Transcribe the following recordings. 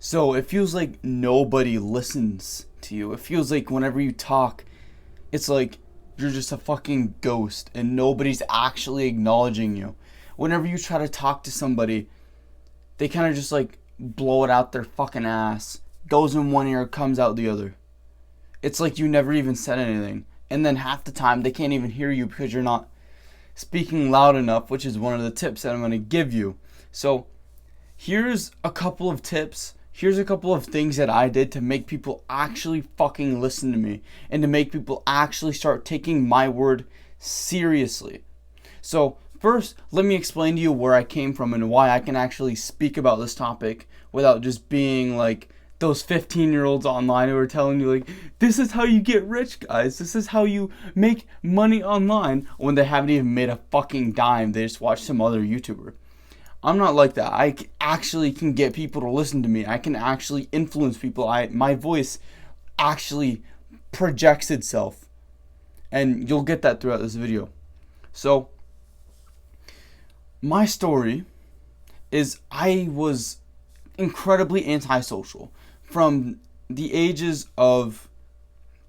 So it feels like nobody listens to you. It feels like whenever you talk, it's like you're just a fucking ghost and nobody's actually acknowledging you. Whenever you try to talk to somebody, they kind of just like blow it out their fucking ass. Goes in one ear, comes out the other. It's like you never even said anything. And then half the time they can't even hear you because you're not speaking loud enough, which is one of the tips that I'm going to give you. So here's a couple of tips. Here's a couple of things that I did to make people actually fucking listen to me and to make people actually start taking my word seriously. So first, let me explain to you where I came from and why I can actually speak about this topic without just being like those 15-year-olds online who are telling you like, this is how you get rich, guys. This is how you make money online, when they haven't even made a fucking dime. They just watch some other YouTuber. I'm not like that. I actually can get people to listen to me. I can actually influence people. My voice actually projects itself. And you'll get that throughout this video. So, my story is I was incredibly antisocial from the ages of,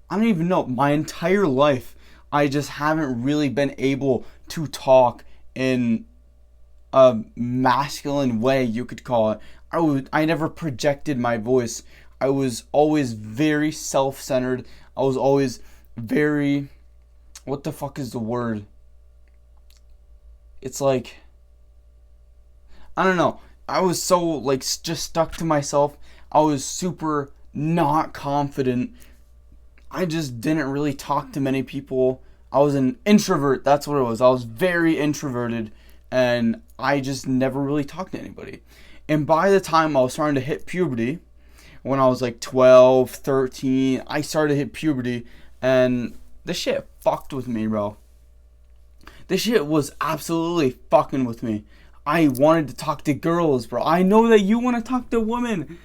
I don't even know, my entire life. I just haven't really been able to talk in a masculine way, you could call it. I never projected my voice. I was always very self-centered. I was always very, what the fuck is the word? It's like, I don't know. I was so like just stuck to myself. I was super not confident. I just didn't really talk to many people. I was an introvert. That's what it was. I was very introverted. And I just never really talked to anybody. And by the time I was starting to hit puberty, when I was like 12, 13, I started to hit puberty. And this shit fucked with me, bro. This shit was absolutely fucking with me. I wanted to talk to girls, bro. I know that you want to talk to women.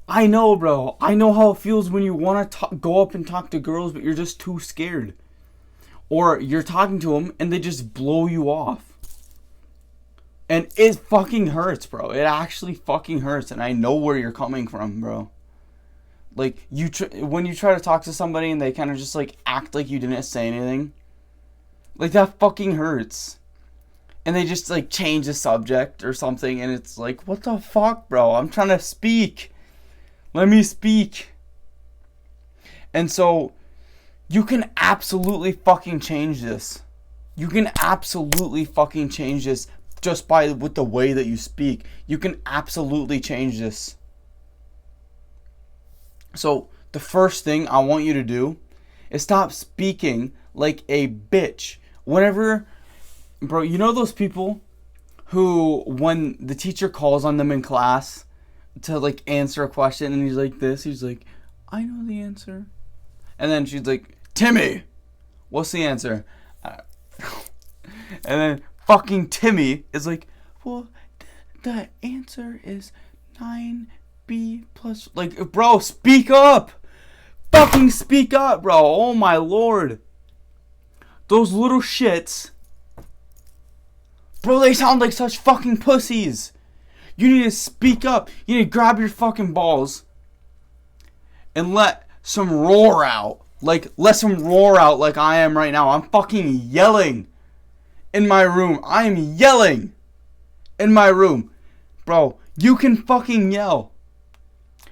I know, bro. I know how it feels when you want to go up and talk to girls, but you're just too scared. Or you're talking to them and they just blow you off. And it fucking hurts, bro. It actually fucking hurts. And I know where you're coming from, bro. Like, when you try to talk to somebody and they kind of just, like, act like you didn't say anything. Like, that fucking hurts. And they just, like, change the subject or something. And it's like, what the fuck, bro? I'm trying to speak. Let me speak. And so, you can absolutely fucking change this. You can absolutely fucking change this just with the way that you speak. You can absolutely change this. So, the first thing I want you to do is stop speaking like a bitch. Whenever, bro, you know those people who, when the teacher calls on them in class to, like, answer a question, and he's like this, he's like, I know the answer. And then she's like, Timmy, what's the answer? And then fucking Timmy is like, well, the answer is 9b plus... Like, bro, speak up! Fucking speak up, bro! Oh my lord! Those little shits... Bro, they sound like such fucking pussies! You need to speak up. You need to grab your fucking balls and let some roar out. Like, let some roar out like I am right now. I'm fucking yelling in my room. I am yelling in my room. Bro, you can fucking yell.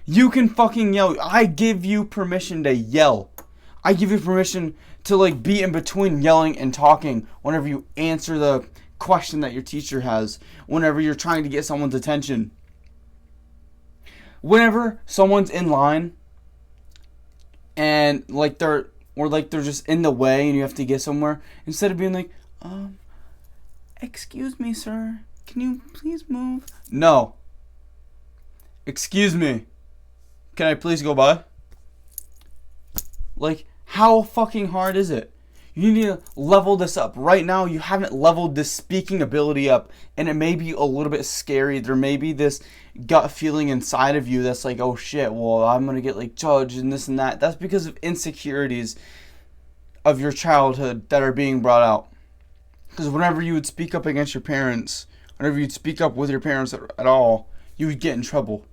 You can fucking yell. I give you permission to yell. I give you permission to, like, be in between yelling and talking whenever you answer the question that your teacher has, whenever you're trying to get someone's attention. Whenever someone's in line and like they're just in the way and you have to get somewhere, instead of being like, excuse me, sir, can you please move? No. Excuse me, can I please go by? Like, how fucking hard is it? You need to level this up. Right now, you haven't leveled this speaking ability up, and it may be a little bit scary. There may be this gut feeling inside of you that's like, oh shit, well, I'm going to get, like, judged and this and that. That's because of insecurities of your childhood that are being brought out. Because whenever you would speak up against your parents, whenever you'd speak up with your parents at all, you would get in trouble.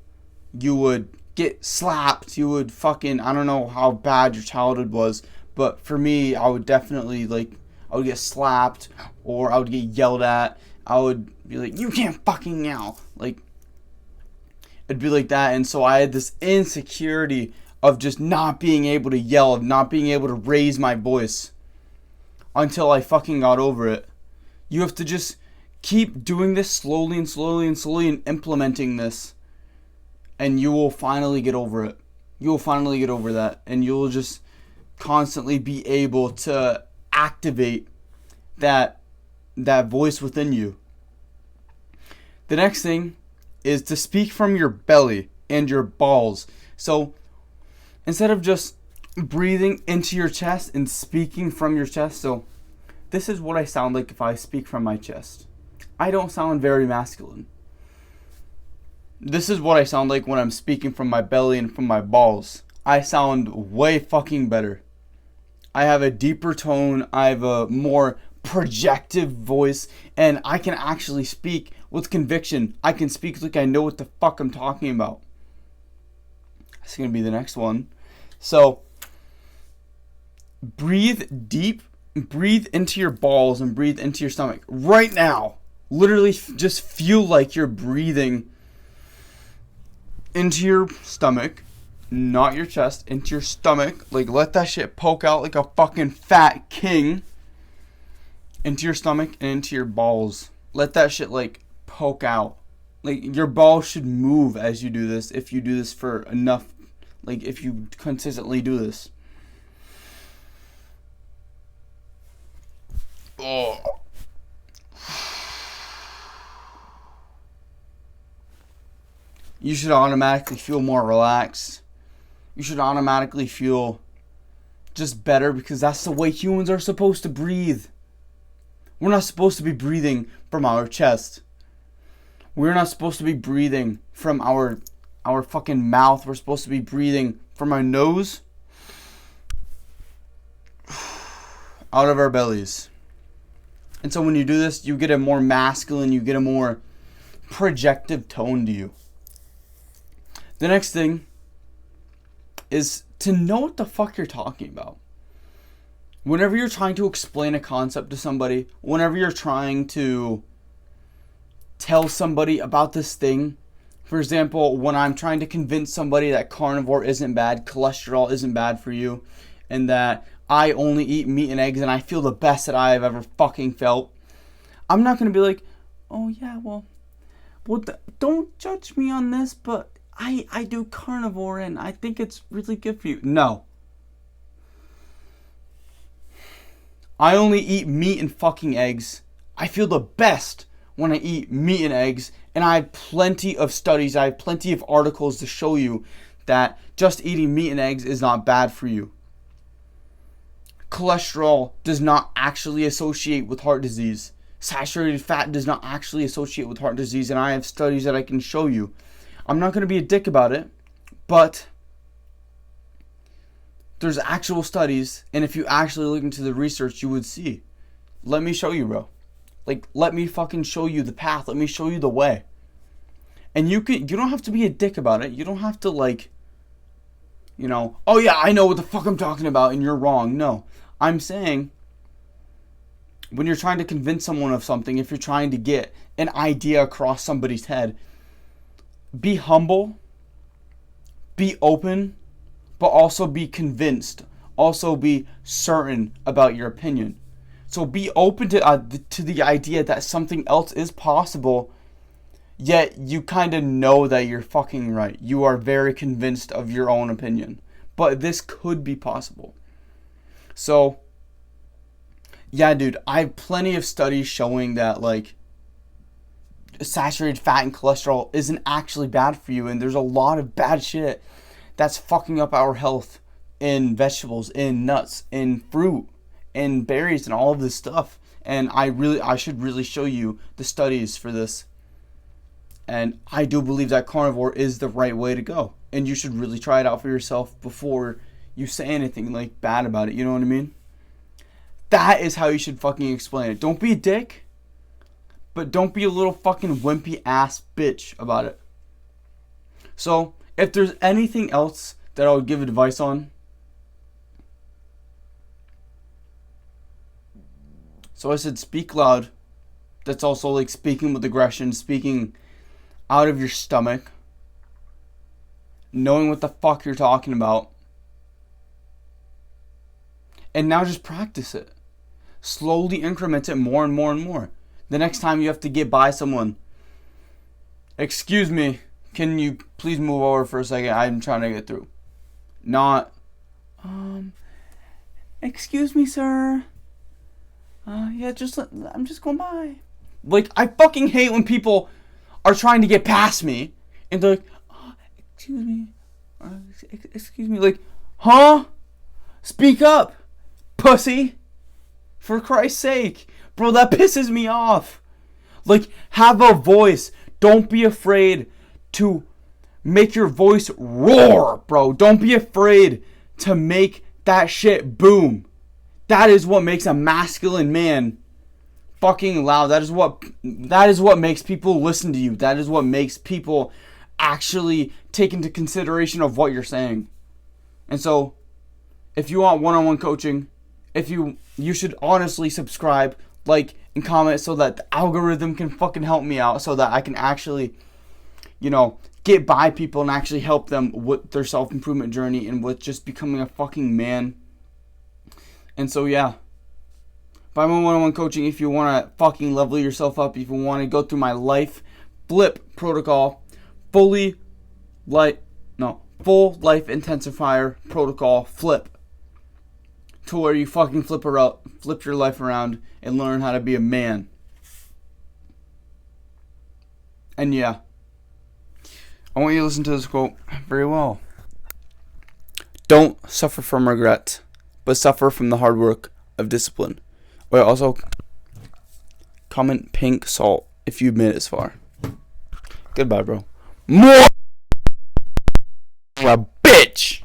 you would get slapped, you would fucking, I don't know how bad your childhood was, but for me, I would definitely, like, I would get slapped, or I would get yelled at. I would be like, you can't fucking yell. Like, it'd be like that. And so I had this insecurity of just not being able to yell, of not being able to raise my voice until I fucking got over it. You have to just keep doing this slowly and slowly and slowly and implementing this, and you will finally get over it. You will finally get over that, and you'll just constantly be able to activate that voice within you. The next thing is to speak from your belly and your balls. So instead of just breathing into your chest and speaking from your chest, so this is what I sound like if I speak from my chest. I don't sound very masculine. This is what I sound like when I'm speaking from my belly and from my balls. I sound way fucking better. I have a deeper tone, I have a more projective voice, and I can actually speak with conviction. I can speak like I know what the fuck I'm talking about. That's going to be the next one. So, breathe deep, breathe into your balls and breathe into your stomach. Right now, literally just feel like you're breathing into your stomach. Not your chest, into your stomach. Like, let that shit poke out like a fucking fat king. Into your stomach and into your balls. Let that shit, like, poke out. Like, your balls should move as you do this, if you do this for enough, like, if you consistently do this. Oh. You should automatically feel more relaxed. You should automatically feel just better, because that's the way humans are supposed to breathe. We're not supposed to be breathing from our chest. We're not supposed to be breathing from our fucking mouth. We're supposed to be breathing from our nose out of our bellies. And so when you do this, you get a more masculine, you get a more projective tone to you. The next thing is to know what the fuck you're talking about. Whenever you're trying to explain a concept to somebody, whenever you're trying to tell somebody about this thing, for example, when I'm trying to convince somebody that carnivore isn't bad, cholesterol isn't bad for you, and that I only eat meat and eggs and I feel the best that I've ever fucking felt, I'm not going to be like, oh yeah, well don't judge me on this, but I do carnivore and I think it's really good for you. No. I only eat meat and fucking eggs. I feel the best when I eat meat and eggs, and I have plenty of studies, I have plenty of articles to show you that just eating meat and eggs is not bad for you. Cholesterol does not actually associate with heart disease. Saturated fat does not actually associate with heart disease, and I have studies that I can show you. I'm not going to be a dick about it, but there's actual studies, and if you actually look into the research, you would see. Let me show you, bro. Like, let me fucking show you the path. Let me show you the way. And you don't have to be a dick about it. You don't have to, like, you know, oh yeah, I know what the fuck I'm talking about and you're wrong. No. I'm saying, when you're trying to convince someone of something, if you're trying to get an idea across somebody's head, be humble, be open, but also be convinced. Also be certain about your opinion. So be open to the idea that something else is possible, yet you kind of know that you're fucking right. You are very convinced of your own opinion. But this could be possible. So, yeah, dude, I have plenty of studies showing that, like, saturated fat and cholesterol isn't actually bad for you, and there's a lot of bad shit that's fucking up our health in vegetables, in nuts, in fruit, in berries, and all of this stuff. And I should really show you the studies for this. And I do believe that carnivore is the right way to go, and you should really try it out for yourself before you say anything like bad about it. You know what I mean? That is how you should fucking explain it. Don't be a dick, but don't be a little fucking wimpy ass bitch about it. So, If there's anything else that I would give advice on, so I said speak loud. That's also like speaking with aggression, speaking out of your stomach, knowing what the fuck you're talking about. And now just practice it. Slowly increment it more and more and more. The next time you have to get by someone, excuse me, can you please move over for a second? I'm trying to get through. Not, excuse me, sir. Yeah, I'm just going by. Like, I fucking hate when people are trying to get past me and they're like, excuse me, excuse me. Like, huh? Speak up, pussy. For Christ's sake. Bro, that pisses me off. Like, have a voice. Don't be afraid to make your voice roar, bro. Don't be afraid to make that shit boom. That is what makes a masculine man fucking loud. That is what makes people listen to you. That is what makes people actually take into consideration of what you're saying. And so, if you want one-on-one coaching, you should honestly subscribe, like, and comment so that the algorithm can fucking help me out, so that I can actually, get by people and actually help them with their self-improvement journey and with just becoming a fucking man. And so, yeah. Buy my one-on-one coaching if you want to fucking level yourself up, if you want to go through my life flip protocol, full life intensifier protocol flip. To where you fucking flip your life around and learn how to be a man. And yeah, I want you to listen to this quote very well. Don't suffer from regret, but suffer from the hard work of discipline. Or also, comment pink salt if you've made it this far. Goodbye, bro. More a bitch.